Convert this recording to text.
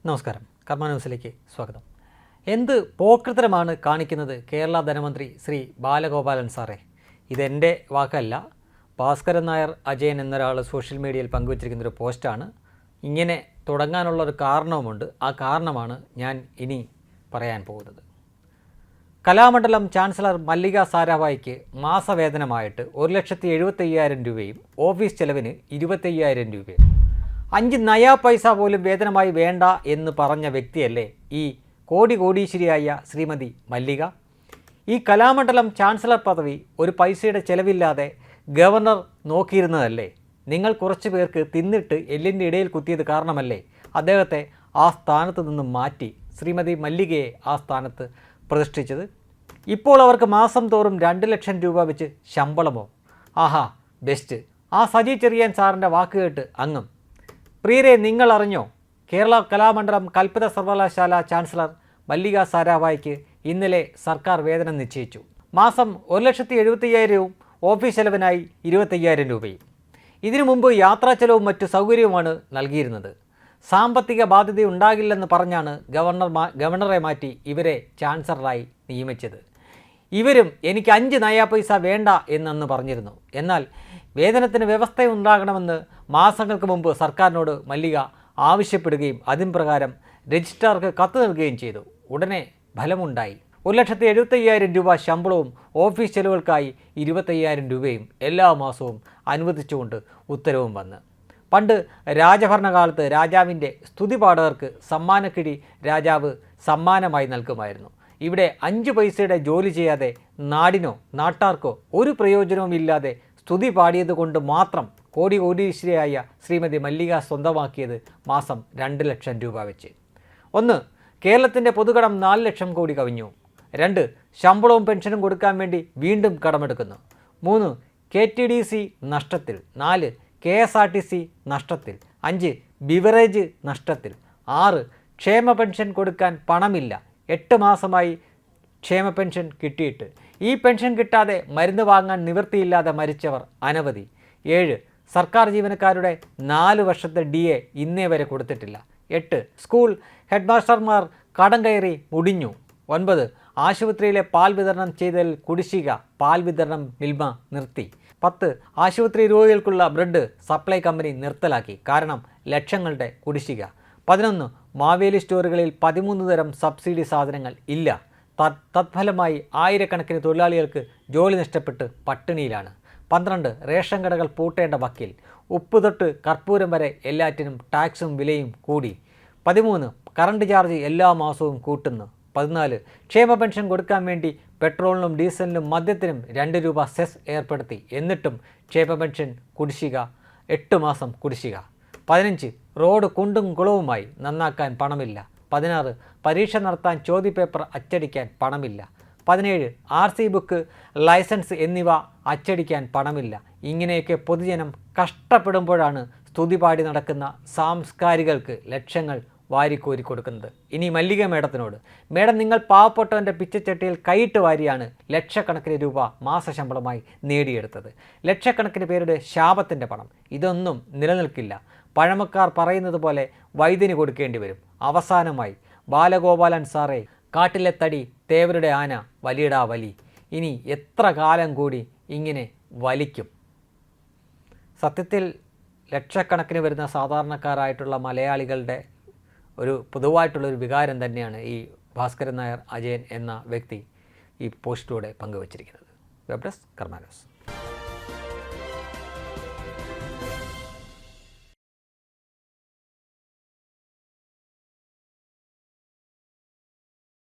നമസ്കാരം. കർമ്മ ന്യൂസിലേക്ക് സ്വാഗതം. എന്ത് പോക്രിത്തരമാണ് കാണിക്കുന്നത് കേരള ധനമന്ത്രി ശ്രീ ബാലഗോപാലൻ സാറേ? ഇതെൻ്റെ വാക്കല്ല, ഭാസ്കരൻ നായർ അജയൻ എന്നൊരാൾ സോഷ്യൽ മീഡിയയിൽ പങ്കുവച്ചിരിക്കുന്നൊരു പോസ്റ്റാണ്. ഇങ്ങനെ തുടങ്ങാനുള്ളൊരു കാരണവുമുണ്ട്. ആ കാരണമാണ് ഞാൻ ഇനി പറയാൻ പോകുന്നത്. കലാമണ്ഡലം ചാൻസലർ മല്ലിക സാരാഭായിക്ക് മാസവേതനമായിട്ട് 1,75,000 രൂപയും ഓഫീസ് ചെലവിന് 25,000 രൂപയും 5 നയാ പൈസ പോലും വേതനമായി വേണ്ട എന്ന് പറഞ്ഞ വ്യക്തിയല്ലേ ഈ കോടീശ്വരിയായ ശ്രീമതി മല്ലിക? ഈ കലാമണ്ഡലം ചാൻസലർ പദവി ഒരു പൈസയുടെ ചെലവില്ലാതെ ഗവർണർ നോക്കിയിരുന്നതല്ലേ? നിങ്ങൾ കുറച്ച് പേർക്ക് തിന്നിട്ട് എല്ലിൻ്റെ ഇടയിൽ കുത്തിയത് കാരണമല്ലേ അദ്ദേഹത്തെ ആ സ്ഥാനത്ത് നിന്നും മാറ്റി ശ്രീമതി മല്ലികയെ ആ സ്ഥാനത്ത് പ്രതിഷ്ഠിച്ചത്? ഇപ്പോൾ അവർക്ക് മാസം തോറും 2 ലക്ഷം രൂപ വെച്ച് ശമ്പളമോ? ആഹാ, ബെസ്റ്റ്. ആ സജി ചെറിയാൻ സാറിൻ്റെ വാക്ക് കേട്ട് അങ്ങും. പ്രിയരെ, നിങ്ങൾ അറിഞ്ഞോ? കേരള കലാമണ്ഡലം കൽപ്പിത സർവകലാശാല ചാൻസലർ മല്ലിക സാരാഭായിക്ക് ഇന്നലെ സർക്കാർ വേതനം നിശ്ചയിച്ചു. മാസം 1,75,000 ഓഫീസ് ചെലവിനായി 25,000 രൂപയും. ഇതിനു മുമ്പ് യാത്രാ ചെലവും മറ്റു സൗകര്യവുമാണ് നൽകിയിരുന്നത്. സാമ്പത്തിക ബാധ്യതയുണ്ടാകില്ലെന്ന് പറഞ്ഞാണ് ഗവർണറെ മാറ്റി ഇവരെ ചാൻസലറായി നിയമിച്ചത്. ഇവരും എനിക്ക് 5 നയാ പൈസ വേണ്ട എന്നന്ന് പറഞ്ഞിരുന്നു. എന്നാൽ വേതനത്തിന് വ്യവസ്ഥയുണ്ടാകണമെന്ന് മാസങ്ങൾക്ക് മുമ്പ് സർക്കാരിനോട് മല്ലിക ആവശ്യപ്പെടുകയും അതിന് പ്രകാരം രജിസ്ട്രാർക്ക് കത്ത് നൽകുകയും ചെയ്തു. ഉടനെ ഫലമുണ്ടായി. 1,75,000 രൂപ ശമ്പളവും ഓഫീസ് ചെലവുകൾക്കായി 25,000 രൂപയും എല്ലാ മാസവും അനുവദിച്ചുകൊണ്ട് ഉത്തരവും വന്ന്. പണ്ട് രാജഭരണകാലത്ത് രാജാവിൻ്റെ സ്തുതിപാഠകർക്ക് സമ്മാനക്കിഴി രാജാവ് സമ്മാനമായി നൽകുമായിരുന്നു. ഇവിടെ 5 പൈസയുടെ ജോലി ചെയ്യാതെ നാടിനോ നാട്ടാർക്കോ ഒരു പ്രയോജനവുമില്ലാതെ സ്തുതി പാടിയത് കൊണ്ട് മാത്രം കോടീശ്വരിയായ ശ്രീമതി മല്ലിക സ്വന്തമാക്കിയത് മാസം 2 ലക്ഷം രൂപ വെച്ച്. 1. കേരളത്തിൻ്റെ പൊതുകടം 4 ലക്ഷം കോടി കവിഞ്ഞു. 2. ശമ്പളവും പെൻഷനും കൊടുക്കാൻ വേണ്ടി വീണ്ടും കടമെടുക്കുന്നു. 3. KTDC നഷ്ടത്തിൽ. 4. KSRTC നഷ്ടത്തിൽ. 5. ബിവറേജ് നഷ്ടത്തിൽ. 6. ക്ഷേമ പെൻഷൻ കൊടുക്കാൻ പണമില്ല. 8 മാസമായി ക്ഷേമ പെൻഷൻ കിട്ടിയിട്ട് ഈ പെൻഷൻ കിട്ടാതെ മരുന്ന് വാങ്ങാൻ നിവൃത്തിയില്ലാതെ മരിച്ചവർ അനവധി. 7. സർക്കാർ ജീവനക്കാരുടെ 4 വർഷത്തെ DA ഇന്നേ വരെ കൊടുത്തിട്ടില്ല. 8. സ്കൂൾ ഹെഡ്മാസ്റ്റർമാർ കടം കയറി മുടിഞ്ഞു. 9. ആശുപത്രിയിലെ പാൽ വിതരണം ചെയ്തതിൽ കുടിശ്ശിക, പാൽ വിതരണം മിൽമ നിർത്തി. 10. ആശുപത്രി രോഗികൾക്കുള്ള ബ്രെഡ് സപ്ലൈ കമ്പനി നിർത്തലാക്കി, കാരണം ലക്ഷങ്ങളുടെ കുടിശ്ശിക. 11. മാവേലി സ്റ്റോറുകളിൽ 13 തരം സബ്സിഡി സാധനങ്ങൾ ഇല്ല. തത്ഫലമായി ആയിരക്കണക്കിന് തൊഴിലാളികൾക്ക് ജോലി നഷ്ടപ്പെട്ട് പട്ടിണിയിലാണ്. 12. റേഷൻ കടകൾ പൂട്ടേണ്ട വക്കിൽ. ഉപ്പ് തൊട്ട് കർപ്പൂരം വരെ എല്ലാറ്റിനും ടാക്സും വിലയും കൂടി. 13. കറണ്ട് ചാർജ് എല്ലാ മാസവും കൂട്ടുന്നു. 14. ക്ഷേമ പെൻഷൻ കൊടുക്കാൻ വേണ്ടി പെട്രോളിനും ഡീസലിനും മദ്യത്തിനും 2 രൂപ സെസ് ഏർപ്പെടുത്തി. എന്നിട്ടും ക്ഷേമ പെൻഷൻ കുടിശ്ശിക 8 മാസം കുടിശ്ശിക. 15. റോഡ് കുണ്ടും കുളവുമായി, നന്നാക്കാൻ പണമില്ല. 16. പരീക്ഷ നടത്താൻ ചോദ്യപേപ്പർ അച്ചടിക്കാൻ പണമില്ല. 17. RC ബുക്ക്, ലൈസൻസ് എന്നിവ അച്ചടിക്കാൻ പണമില്ല. ഇങ്ങനെയൊക്കെ പൊതുജനം കഷ്ടപ്പെടുമ്പോഴാണ് സ്തുതിപാടി നടക്കുന്ന സാംസ്കാരികൾക്ക് ലക്ഷങ്ങൾ വാരിക്കോരി കൊടുക്കുന്നത്. ഇനി മല്ലിക മേഡത്തിനോട്, മേഡം, നിങ്ങൾ പാവപ്പെട്ടവൻ്റെ പിച്ചച്ചട്ടിയിൽ കൈയിട്ട് വാരിയാണ് ലക്ഷക്കണക്കിന് രൂപ മാസശമ്പളമായി നേടിയെടുത്തത്. ലക്ഷക്കണക്കിന് പേരുടെ ശാപത്തിൻ്റെ പണം. ഇതൊന്നും നിലനിൽക്കില്ല. പഴമക്കാർ പറയുന്നത് പോലെ വൈദ്യന് കൊടുക്കേണ്ടി വരും. അവസാനമായി, ബാലഗോപാലൻ സാറേ, കാട്ടിലെ തടി തേവരുടെ ആന, വലിയടാ വലി. ഇനി എത്ര കാലം കൂടി ഇങ്ങനെ വലിക്കും? സത്യത്തിൽ ലക്ഷക്കണക്കിന് വരുന്ന സാധാരണക്കാരായിട്ടുള്ള മലയാളികളുടെ ഒരു പൊതുവായിട്ടുള്ളൊരു വികാരം തന്നെയാണ് ഈ ഭാസ്കരൻ നായർ അജയൻ എന്ന വ്യക്തി ഈ പോസ്റ്റിലൂടെ പങ്കുവച്ചിരിക്കുന്നത്. വെബ് ഡെസ്ക് കർമ്മ ന്യൂസ്.